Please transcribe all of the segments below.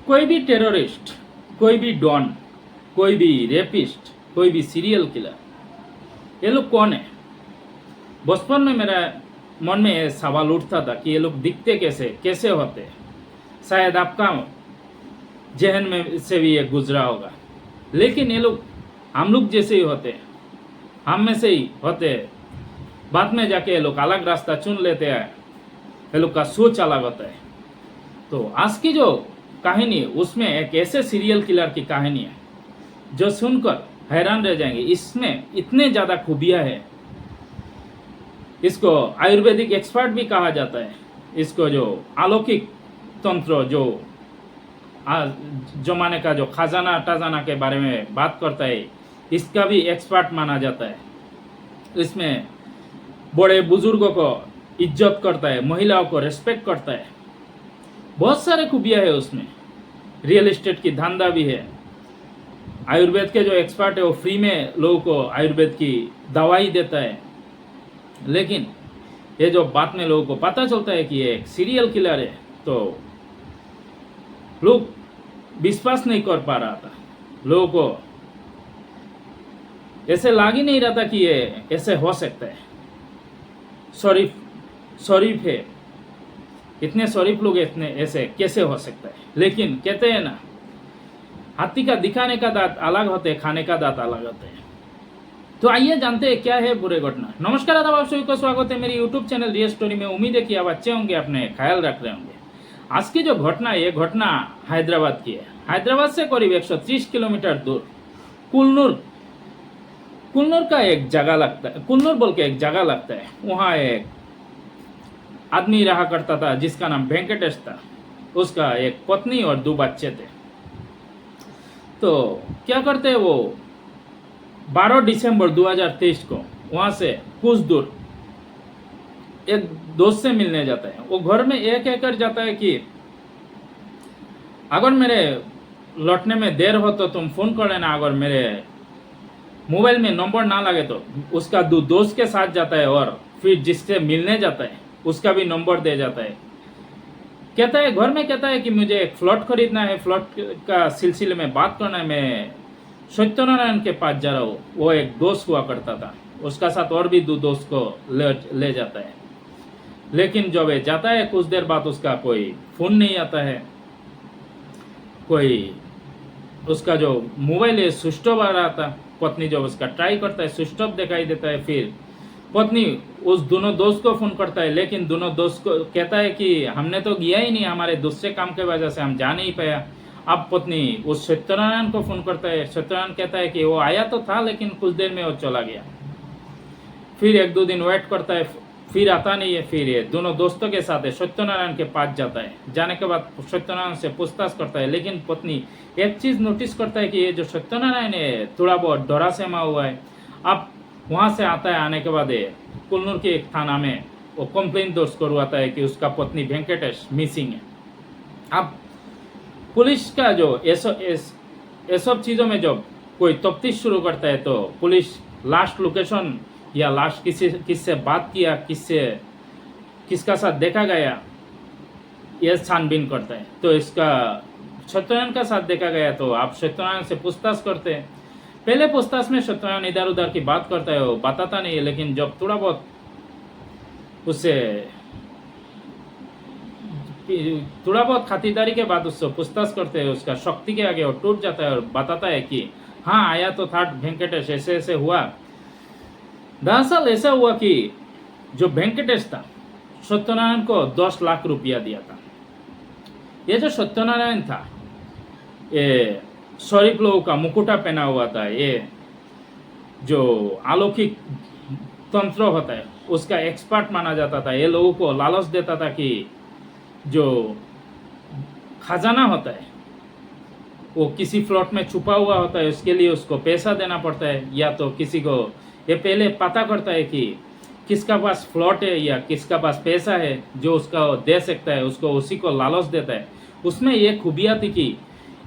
कोई भी टेररिस्ट, कोई भी डॉन, कोई भी रेपिस्ट, कोई भी सीरियल किलर, ये लोग कौन है? बचपन में मेरा मन में ये सवाल उठता था कि ये लोग दिखते कैसे, कैसे होते। शायद आपका जहन में से भी ये गुजरा होगा। लेकिन ये लोग हम लोग जैसे ही होते हैं, हम में से ही होते हैं। बाद में जाके ये लोग अलग रास्ता चुन लेते हैं, ये लोग का सोच अलग होता है। तो आज की जो कहानी है उसमें एक ऐसे सीरियल किलर की कहानी है जो सुनकर हैरान रह जाएंगे। इसमें इतने ज़्यादा खूबियाँ हैं। इसको आयुर्वेदिक एक्सपर्ट भी कहा जाता है। इसको जो अलौकिक तंत्र, जो जमाने का जो खजाना टजाना के बारे में बात करता है, इसका भी एक्सपर्ट माना जाता है। इसमें बड़े बुजुर्गों को इज्जत करता है, महिलाओं को रेस्पेक्ट करता है। बहुत सारे खूबियाँ है उसमें। रियल एस्टेट की धंधा भी है। आयुर्वेद के जो एक्सपर्ट है वो फ्री में लोगों को आयुर्वेद की दवाई देता है। लेकिन ये जो बात में लोगों को पता चलता है कि ये एक सीरियल किलर है, तो लोग विश्वास नहीं कर पा रहा था। लोगों को ऐसे लग ही नहीं रहा था कि ये ऐसे हो सकता है। शरीफ है, इतने शरीफ लोग इतने ऐसे कैसे हो सकता है? लेकिन कहते हैं ना, हाथी का दिखाने का दांत अलग होते हैं, खाने का दांत अलग होते हैं। तो आइए जानते हैं क्या है बुरे घटना। नमस्कार, आदाब, आप सभी को स्वागत है मेरी यूट्यूब चैनल रियल स्टोरी में। उम्मीद है कि आप अच्छे होंगे, अपने ख्याल रख रहे होंगे। आज की जो घटना है, ये घटना हैदराबाद की है। हैदराबाद से करीब 130 किलोमीटर दूर कुल्लूर का एक जगह लगता है, कुल्लूर बोल के एक जगह लगता है। वहाँ एक आदमी रहा करता था जिसका नाम वेंकटेश था। उसका एक पत्नी और 2 बच्चे थे। तो क्या करते हैं वो, 12 दिसंबर 2023 को वहाँ से कुछ दूर एक दोस्त से मिलने जाता है। वो घर में ये कहकर जाता है कि अगर मेरे लौटने में देर हो तो तुम फ़ोन कर लेना। अगर मेरे मोबाइल में नंबर ना लगे तो उसका दोस्त के साथ जाता है और फिर जिससे मिलने जाता है उसका भी नंबर दे जाता है। कहता है घर में, कहता है कि मुझे एक फ्लैट खरीदना है, फ्लैट का सिलसिले में बात करना है। मैं सत्यनारायण के पास जा रहा हूँ। वो एक दोस्त हुआ करता था, उसका साथ और भी 2 दोस्त को ले जाता है। लेकिन जब ये जाता है कुछ देर बाद उसका कोई फ़ोन नहीं आता है, कोई उसका जो मोबाइल है स्विच ऑफ आ रहा था। पत्नी जब उसका ट्राई करता है, स्विच ऑफ दिखाई देता है। फिर पत्नी उस दोनों दोस्त को फ़ोन करता है, लेकिन दोनों दोस्त को कहता है कि हमने तो गया ही नहीं, हमारे दूसरे काम के वजह से हम जा नहीं पाया। अब पत्नी उस सत्यनारायण को फ़ोन करता है। सत्यनारायण कहता है कि वो आया तो था लेकिन कुछ देर में वो चला गया। फिर 1-2 दिन वेट करता है, फिर आता नहीं है। फिर ये दोनों दोस्तों के साथ सत्यनारायण के पास जाता है। जाने के बाद सत्यनारायण से पूछताछ करता है, लेकिन पत्नी एक चीज़ नोटिस करता है कि ये जो सत्यनारायण है थोड़ा बहुत डरा सहमा हुआ है। अब वहाँ से आता है, आने के बाद कुल्लूर के एक थाना में वो कंप्लेन दर्ज करवाता है कि उसका पत्नी वेंकटेश मिसिंग है। अब पुलिस का जो ये सब चीज़ों में जब कोई तफ्तीश शुरू करता है तो पुलिस लास्ट लोकेशन या लास्ट किससे बात किया, किसका साथ देखा गया, यह छानबीन करता है। तो इसका सत्यनारायण का साथ देखा गया तो आप सत्यनारायण से पूछताछ करते हैं। पहले पूछताछ में सत्यनारायण इधर उधर की बात करता है, वो बताता नहीं है। लेकिन जब थोड़ा बहुत खातिरदारी के बाद उससे पूछताछ करते हैं, उसका शक्ति के आगे वो टूट जाता है और बताता है कि हाँ आया तो था वेंकटेश, ऐसे ऐसे हुआ। दरअसल ऐसा हुआ कि जो वेंकटेश था सत्यनारायण को 10 लाख रुपया दिया था। ये जो सत्यनारायण था ये शरीफ लोगों का मुकुटा पहना हुआ था। ये जो अलौकिक तंत्र होता है उसका एक्सपर्ट माना जाता था। ये लोगों को लालच देता था कि जो खजाना होता है वो किसी फ्लॉट में छुपा हुआ होता है, उसके लिए उसको पैसा देना पड़ता है। या तो किसी को ये पहले पता करता है कि किसका पास फ्लॉट है या किसका पास पैसा है जो उसका दे सकता है, उसको उसी को लालच देता है। उसमें ये खूबियाँ थी कि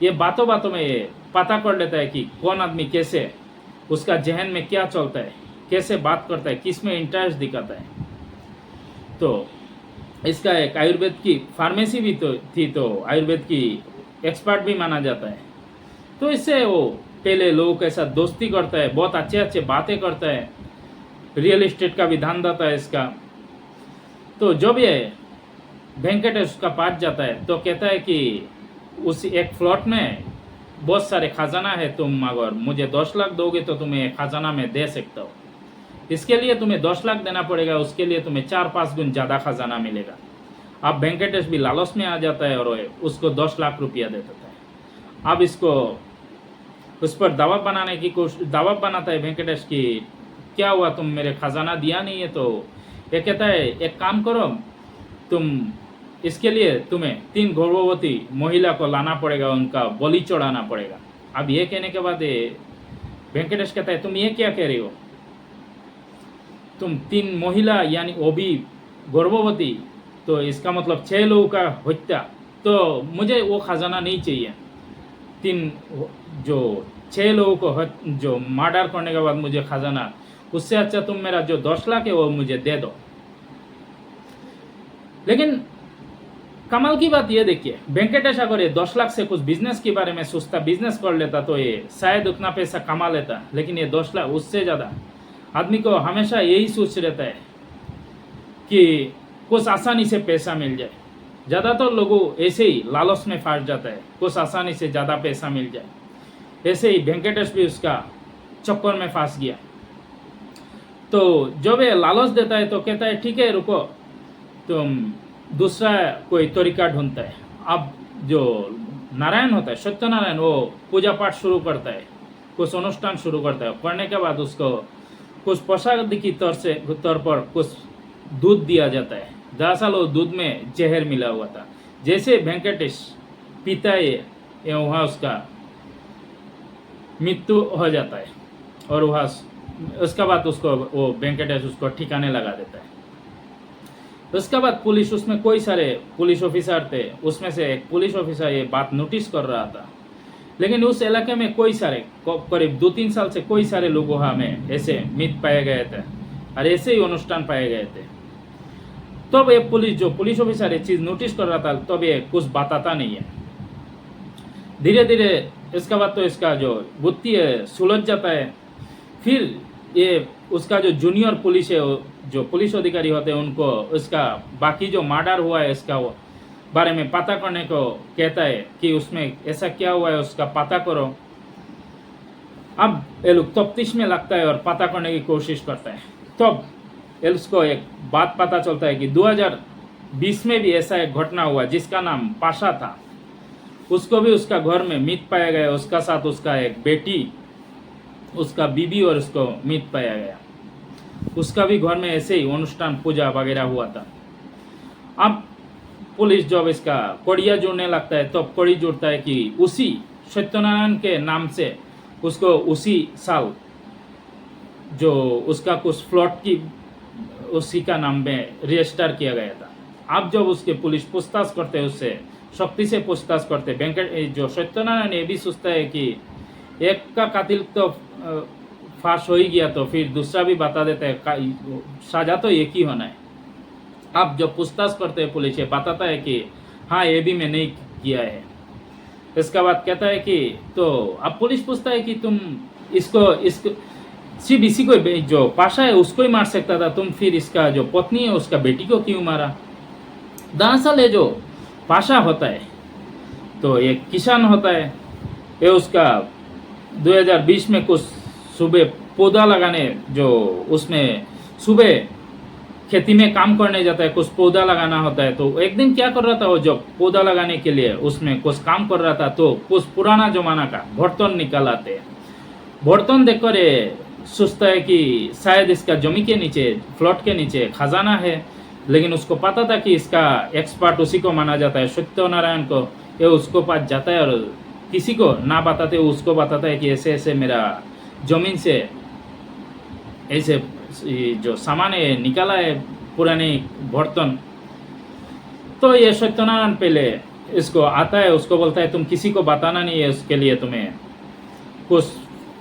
ये बातों बातों में ये पता कर लेता है कि कौन आदमी कैसे, उसका जहन में क्या चलता है, कैसे बात करता है, किस में इंटरेस्ट दिखाता है। तो इसका एक आयुर्वेद की फार्मेसी भी तो थी। तो आयुर्वेद की एक्सपर्ट भी माना जाता है। तो इससे वो पहले लोगों के साथ दोस्ती करता है, बहुत अच्छे अच्छे बातें करता है, रियल इस्टेट का भी धंधा था इसका। तो जब ये वेंकटेश उसका पास जाता है तो कहता है कि उस एक फ्लॉट में बहुत सारे खजाना है, तुम अगर मुझे 10 लाख दोगे तो तुम्हें खजाना में दे सकता हो। इसके लिए तुम्हें 10 लाख देना पड़ेगा, उसके लिए तुम्हें 4-5 गुना ज़्यादा खजाना मिलेगा। अब वेंकटेश भी लालच में आ जाता है और उसको 10 लाख रुपया दे देता है। अब इसको उस पर दबाव बनाने की कोशिश, दबाव बनाता है वेंकटेश की, क्या हुआ तुम मेरे खजाना दिया नहीं है। तो ये कहता है एक काम करो, तुम इसके लिए तुम्हें 3 गर्भवती महिला को लाना पड़ेगा, उनका बलि चढ़ाना पड़ेगा। अब ये कहने के बाद वेंकटेश कहता है तुम ये क्या कह रही हो, तुम 3 महिला यानी वो भी गर्भवती, तो इसका मतलब 6 लोगों का हत्या, तो मुझे वो खजाना नहीं चाहिए। 3 जो 6 लोगों को जो मर्डर करने के बाद मुझे खजाना, उससे अच्छा तुम मेरा जो 10 लाख है वो मुझे दे दो। लेकिन कमाल की बात ये देखिए, वेंकटेश अगर ये 10 लाख से कुछ बिजनेस के बारे में सोचता, बिजनेस कर लेता तो ये शायद उतना पैसा कमा लेता। लेकिन ये 10 लाख, उससे ज़्यादा आदमी को हमेशा यही सोच रहता है कि कुछ आसानी से पैसा मिल जाए। ज़्यादातर लोगों ऐसे ही लालच में फंस जाता है, कुछ आसानी से ज़्यादा पैसा मिल जाए। ऐसे ही वेंकटेश भी उसका चक्कर में फंस गया। तो जब ये लालच देता है तो कहता है ठीक है रुको, तुम दूसरा कोई तरीका ढूंढता है। अब जो नारायण होता है, सत्यनारायण, वो पूजा पाठ शुरू करता है, कुछ अनुष्ठान शुरू करता है। करने के बाद उसको कुछ प्रसाद की तौर पर कुछ दूध दिया जाता है। दरअसल वो दूध में जहर मिला हुआ था। जैसे वेंकटेश पीता है वहाँ उसका मृत्यु हो जाता है और वहाँ उसका बाद उसको वो वेंकटेश उसको ठिकाने लगा देता है। उसके बाद पुलिस, उसमें कोई सारे पुलिस ऑफिसर थे, उसमें से एक पुलिस ऑफिसर ये बात नोटिस कर रहा था। लेकिन उस इलाके में कोई सारे करीब 2-3 साल से कोई सारे लोग वहाँ में ऐसे मृत पाए गए थे और ऐसे ही अनुष्ठान पाए गए थे। तब ये पुलिस ऑफिसर ये चीज़ नोटिस कर रहा था, तब ये कुछ बताता नहीं है। धीरे धीरे इसका बाद तो इसका जो बुद्धि है सुलझ जाता है। फिर ये उसका जो जूनियर पुलिस है, जो पुलिस अधिकारी होते हैं, उनको उसका बाकी जो मर्डर हुआ है इसका वो बारे में पता करने को कहता है कि उसमें ऐसा क्या हुआ है उसका पता करो। अब ये लोग तफ्तीश में लगता है और पता करने की कोशिश करता है। तब उसको एक बात पता चलता है कि 2020 में भी ऐसा एक घटना हुआ जिसका नाम पाशा था। उसको भी उसका घर में मृत पाया गया, उसका साथ उसका एक बेटी, उसका बीबी और उसको मृत पाया गया। उसका भी घर में ऐसे ही अनुष्ठान पूजा वगैरह हुआ था। अब पुलिस जब इसका कड़िया जोड़ने लगता है तो कड़ी जोड़ता है कि उसी सत्यनारायण के नाम से उसको उसी साल जो उसका कुछ फ्लॉट की उसी का नाम में रजिस्टर किया गया था। अब जब उसके पुलिस पूछताछ करते हैं, उससे शक्ति से पूछताछ करते हैं, वेंकट जो सत्यनारायण ये भी सोचता है कि एक का कातिल तो फांस हो ही गया, तो फिर दूसरा भी बता देता है, सजा तो एक ही होना है। अब जब पूछताछ करते हैं पुलिस, ये बताता है कि हाँ ये भी मैंने किया है। इसके बाद कहता है कि तो अब पुलिस पूछता है कि तुम इसको सिर्फ इसी को जो पाशा है उसको ही मार सकता था, तुम फिर इसका जो पत्नी है उसका बेटी को क्यों मारा। दरअसल ये जो पाशा होता है तो ये किसान होता है, ये उसका 2020 में कुछ सुबह पौधा लगाने, जो उसमें सुबह खेती में काम करने जाता है, कुछ पौधा लगाना होता है। तो एक दिन क्या कर रहा था वो, जब पौधा लगाने के लिए उसमें कुछ काम कर रहा था तो कुछ पुराना जमाना का बर्तन निकाल आते हैं। बर्तन देखकर ये सोचता है कि शायद इसका जमी के नीचे, फ्लॉट के नीचे खजाना है। लेकिन उसको पता था कि इसका एक्सपर्ट उसी को माना जाता है, सत्यनारायण को। ये उसको पास जाता है और किसी को ना बताते उसको बताता है कि ऐसे ऐसे मेरा जमीन से ऐसे जो सामान है निकाला है, पुराने बर्तन। तो ये सत्यनारायण पहले इसको आता है, उसको बोलता है तुम किसी को बताना नहीं है, उसके लिए तुम्हें कुछ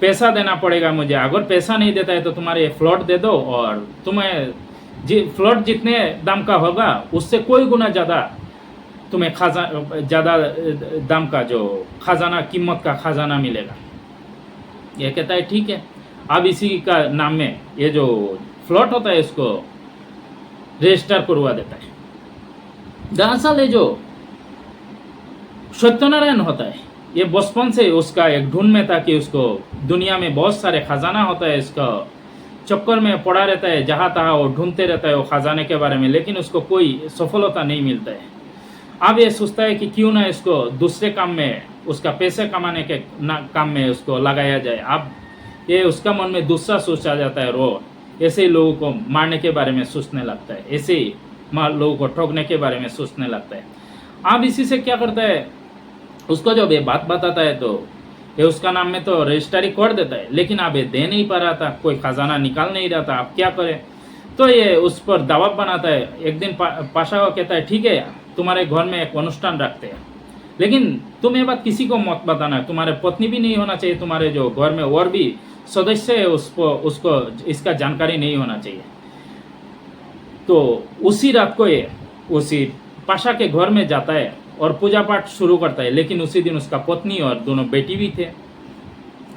पैसा देना पड़ेगा मुझे। अगर पैसा नहीं देता है तो तुम्हारे फ्लॉट दे दो और तुम्हें फ्लॉट जितने दाम का होगा उससे कोई गुना ज़्यादा तुम्हें ज़्यादा दाम का जो खजाना, कीमत का खजाना मिलेगा। ये कहता है ठीक है, अब इसी का नाम में ये जो फ्लॉट होता है इसको रजिस्टर करवा देता है। दरअसल ये जो सत्यनारायण होता है ये बचपन से उसका एक ढूंढ में था कि उसको दुनिया में बहुत सारे खजाना होता है, इसका चक्कर में पड़ा रहता है, जहाँ तहाँ वो ढूंढते रहता है वो खजाने के बारे में, लेकिन उसको कोई सफलता नहीं मिलता है। अब ये सोचता है कि क्यों ना इसको दूसरे काम में, उसका पैसे कमाने के काम में उसको लगाया जाए। अब ये उसका मन में दूसरा सोच आ जाता है, रो ऐसे ही लोगों को मारने के बारे में सोचने लगता है, ऐसे ही लोगों को ठोकने के बारे में सोचने लगता है। अब इसी से क्या करता है, उसको जब ये बात बताता है तो ये उसका नाम में तो रजिस्ट्री कर देता है, लेकिन अब ये दे नहीं पा रहा था, कोई खजाना निकाल नहीं रहा था। अब क्या करे, तो ये उस पर दबाव बनाता है। एक दिन पाशा को कहता है ठीक है तुम्हारे घर में एक अनुष्ठान रखते हैं, लेकिन तुम ये बात किसी को मत बताना, तुम्हारे पत्नी भी नहीं होना चाहिए, तुम्हारे जो घर में और भी सदस्य है उसको इसका जानकारी नहीं होना चाहिए। तो उसी रात को ये उसी पाशा के घर में जाता है और पूजा पाठ शुरू करता है, लेकिन उसी दिन उसका पत्नी और दोनों बेटी भी थे।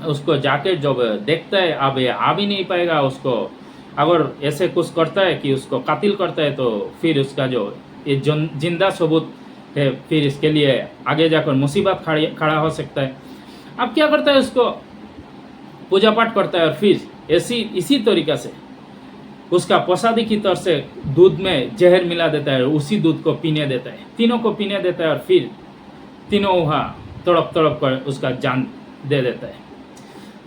उसको जाकर जब देखता है अब ये आ भी नहीं पाएगा, उसको अगर ऐसे कुछ करता है कि उसको कातिल करता है तो फिर उसका जो ये जिंदा सबूत है, फिर इसके लिए आगे जाकर मुसीबत खड़ा हो सकता है। अब क्या करता है, उसको पूजा पाठ करता है और फिर इसी तरीक़ा से उसका प्रसादी की तरफ से दूध में जहर मिला देता है, उसी दूध को पीने देता है, तीनों को पीने देता है और फिर तीनों वहाँ तड़प कर उसका जान दे देता है।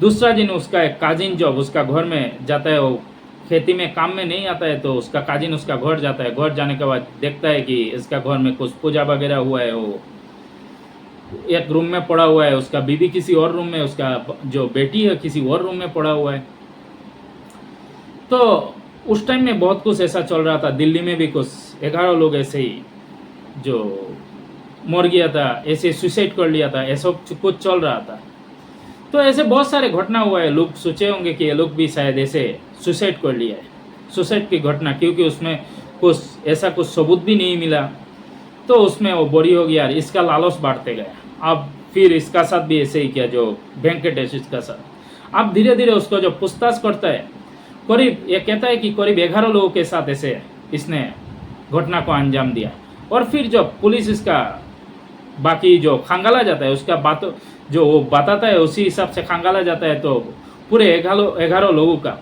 दूसरा दिन उसका एक काजिन जब उसका घर में जाता है, वो खेती में काम में नहीं आता है, तो उसका काजिन उसका घर जाता है। घर जाने के बाद देखता है कि इसका घर में कुछ पूजा वगैरह हुआ है, वो एक रूम में पड़ा हुआ है, उसका बीवी किसी और रूम में, उसका जो बेटी है किसी और रूम में पड़ा हुआ है। तो उस टाइम में बहुत कुछ ऐसा चल रहा था, दिल्ली में भी कुछ 11 लोग ऐसे ही जो मर गया था, ऐसे सुसाइड कर लिया था, ऐसा कुछ चल रहा था। तो ऐसे बहुत सारे घटना हुआ है, लोग सोचे होंगे कि ये लोग भी शायद ऐसे सुसाइड कर लिया है, सुसाइड की घटना, क्योंकि उसमें कुछ ऐसा कुछ सबूत भी नहीं मिला। तो उसमें वो बोरी हो गया, इसका लालच बढ़ते गया। अब फिर इसका साथ भी ऐसे ही किया, जो वेंकटेश इसका साथ। अब धीरे धीरे उसको जो पूछताछ करता है, करीब ये कहता है कि करीब 11 लोगों के साथ ऐसे इसने घटना को अंजाम दिया। और फिर जब पुलिस इसका बाकी जो खंगाला जाता है, उसका बात जो वो बताता है उसी हिसाब से खंगाला जाता है, तो पूरे 11 लोगों का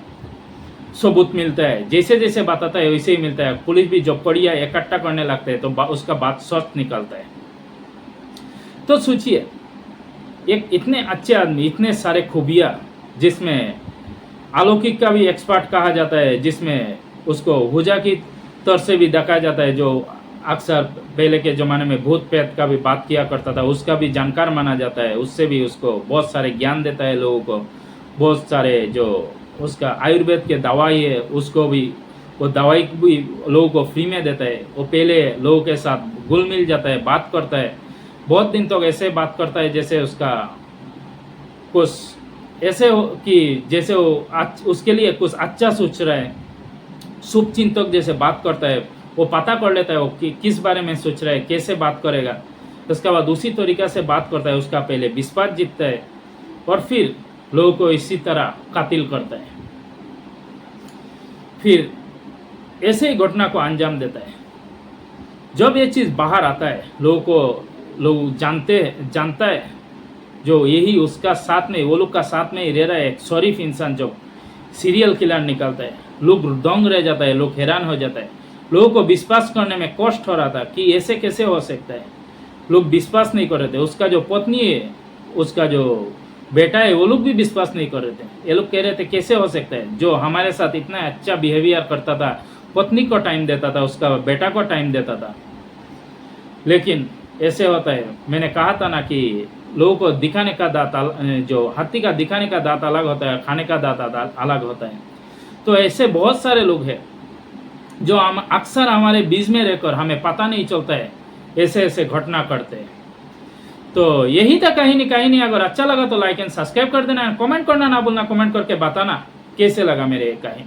सबूत मिलता है, जैसे जैसे बताता है वैसे ही मिलता है। पुलिस भी जब पड़िया इकट्ठा करने लगता है तो उसका बात सच निकलता है। तो सोचिए, एक इतने अच्छे आदमी, इतने सारे खूबियाँ, जिसमें अलौकिक का भी एक्सपर्ट कहा जाता है, जिसमें उसको हुजा की तरह से भी देखा जाता है, जो अक्सर पहले के ज़माने में भूत प्रेत का भी बात किया करता था, उसका भी जानकार माना जाता है। उससे भी उसको बहुत सारे ज्ञान देता है लोगों को, बहुत सारे जो उसका आयुर्वेद के दवाई है उसको भी, वो दवाई भी लोगों को फ्री में देता है। वो पहले लोगों के साथ घुल मिल जाता है, बात करता है, बहुत दिन तक ऐसे बात करता है जैसे उसका कुछ ऐसे हो कि जैसे वो उसके लिए कुछ अच्छा सोच रहा है, शुभ चिंतक जैसे बात करता है। वो पता कर लेता है वो किस बारे में सोच रहा है, कैसे बात करेगा, उसके बाद उसी तरीक़ा से बात करता है, उसका पहले विश्वास जीतता है और फिर लोगों को इसी तरह कातिल करता है, फिर ऐसे ही घटना को अंजाम देता है। जब ये चीज़ बाहर आता है, लोग जानता है, जो यही उसका साथ में, वो लोग का साथ में ही रह रहा है एक शरीफ इंसान, जो सीरियल किलर निकलता है, लोग दंग रह जाता है, लोग हैरान हो जाता है। लोगों को विश्वास करने में कष्ट हो रहा था कि ऐसे कैसे हो सकता है, लोग विश्वास नहीं कर रहे थे। उसका जो पत्नी है, उसका जो बेटा है, वो लोग भी विश्वास नहीं कर रहे थे। ये लोग कह रहे थे कैसे हो सकता है, जो हमारे साथ इतना अच्छा बिहेवियर करता था, पत्नी को टाइम देता था, उसका बेटा को टाइम देता था, लेकिन ऐसे होता है। मैंने कहा था ना कि लोगों को दिखाने का दांत, जो हाथी का दिखाने का दांत अलग होता है, खाने का दांत अलग होता है। तो ऐसे बहुत सारे लोग हैं जो हम अक्सर हमारे बीच में रहकर हमें पता नहीं चलता है, ऐसे ऐसे घटना करते हैं। तो यही था कहानी। अगर अच्छा लगा तो लाइक एंड सब्सक्राइब कर देना, कमेंट करना ना भूलना, कमेंट करके बताना कैसे लगा मेरे कहानी।